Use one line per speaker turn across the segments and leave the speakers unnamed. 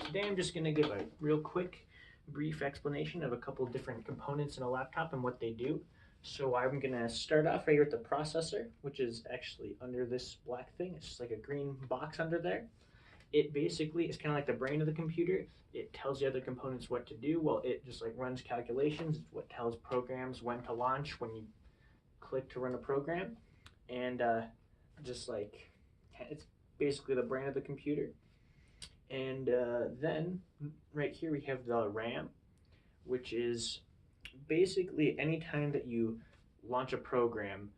today I'm just going to give a real quick, brief explanation of a couple of different components in a laptop and what they do. So I'm going to start off right here with the processor, which is actually under this black thing. It's just like a green box under there. It basically is kind of like the brain of the computer. It tells the other components what to do. Well, it just like runs calculations. It's what tells programs when to launch when you click to run a program. And just like it's basically the brain of the computer. And then right here we have the RAM, which is basically any time that you launch a program,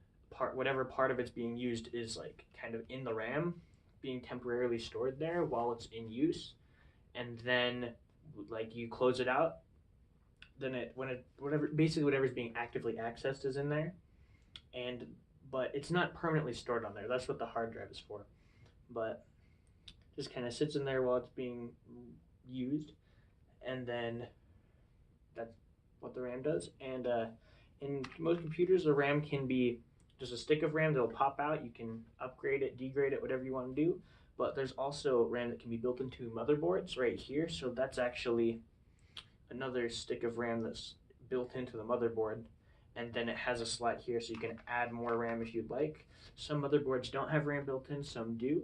whatever part of it's being used is like kind of in the RAM, being temporarily stored there while it's in use, and then like you close it out, then whatever's being actively accessed is in there, and but it's not permanently stored on there. That's what the hard drive is for, but just kind of sits in there while it's being used, and then that's what the RAM does. And in most computers, the RAM can be just a stick of RAM that'll pop out. You can upgrade it, degrade it, whatever you want to do. But there's also RAM that can be built into motherboards right here. So that's actually another stick of RAM that's built into the motherboard. And then it has a slot here so you can add more RAM if you'd like. Some motherboards don't have RAM built in, some do.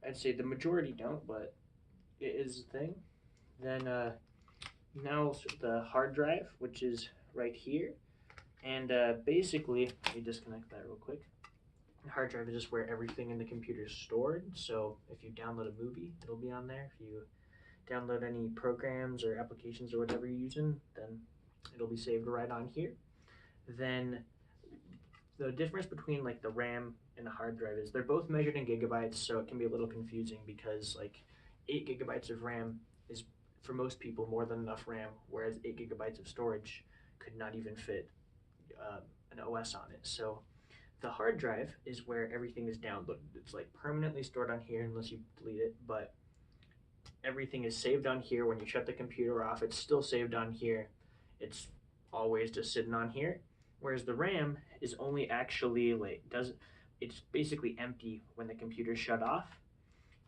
I'd say the majority don't, but it is a thing. Then now the hard drive, which is right here. And basically, let me disconnect that real quick. The hard drive is just where everything in the computer is stored. So if you download a movie, it'll be on there. If you download any programs or applications or whatever you're using, then it'll be saved right on here. Then the difference between like the RAM and the hard drive is they're both measured in gigabytes, so it can be a little confusing because like 8 gigabytes of RAM is for most people more than enough RAM, whereas 8 gigabytes of storage could not even fit an OS on it. So the hard drive is where everything is downloaded. It's like permanently stored on here unless you delete it, but everything is saved on here. When you shut the computer off, it's still saved on here. It's always just sitting on here. Whereas the RAM is only actually it's basically empty when the computer's shut off,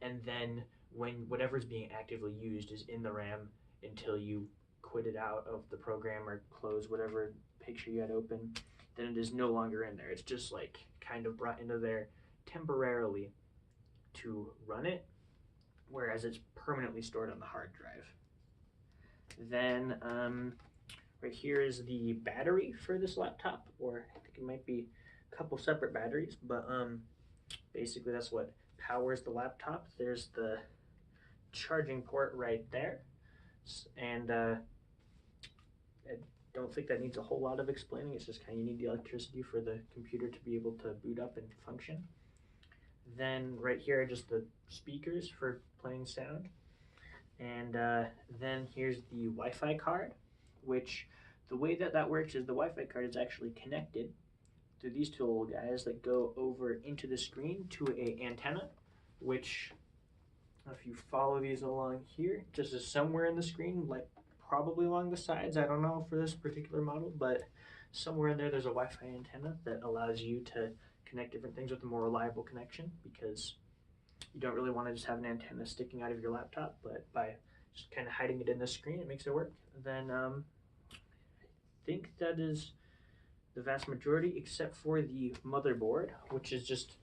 and then when whatever's being actively used is in the RAM until you quit it out of the program or close whatever picture you had open, then it is no longer in there. It's just like kind of brought into there temporarily to run it, whereas it's permanently stored on the hard drive. Then right here is the battery for this laptop, or I think it might be a couple separate batteries, but basically that's what powers the laptop. There's the charging port right there, and I don't think that needs a whole lot of explaining. It's just kind of you need the electricity for the computer to be able to boot up and function. Then right here are just the speakers for playing sound, and then here's the Wi-Fi card, which the way that works is the Wi-Fi card is actually connected through these two little guys that go over into the screen to an antenna, which if you follow these along here, just is somewhere in the screen, like probably along the sides. I don't know for this particular model, but somewhere in there's a Wi-Fi antenna that allows you to connect different things with a more reliable connection, because you don't really want to just have an antenna sticking out of your laptop, but by just kind of hiding it in the screen, it makes it work. Then I think that is the vast majority, except for the motherboard, which is just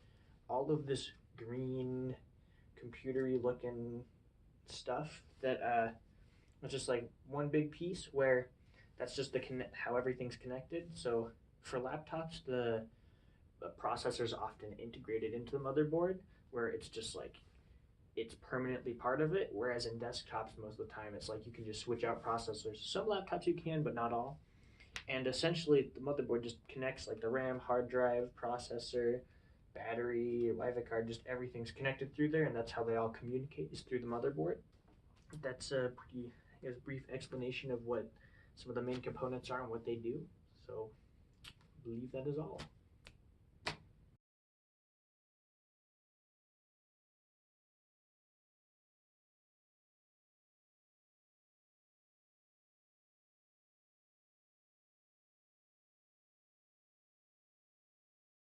all of this green computery looking stuff that it's just like one big piece where that's just how everything's connected. So for laptops, the processor is often integrated into the motherboard, where it's just like it's permanently part of it, whereas in desktops most of the time it's like you can just switch out processors. Some laptops you can, but not all. And essentially the motherboard just connects like the RAM, hard drive, processor, battery, Wi-Fi card, just everything's connected through there, and that's how they all communicate, is through the motherboard. That's a pretty brief explanation of what some of the main components are and what they do. So I believe that is all.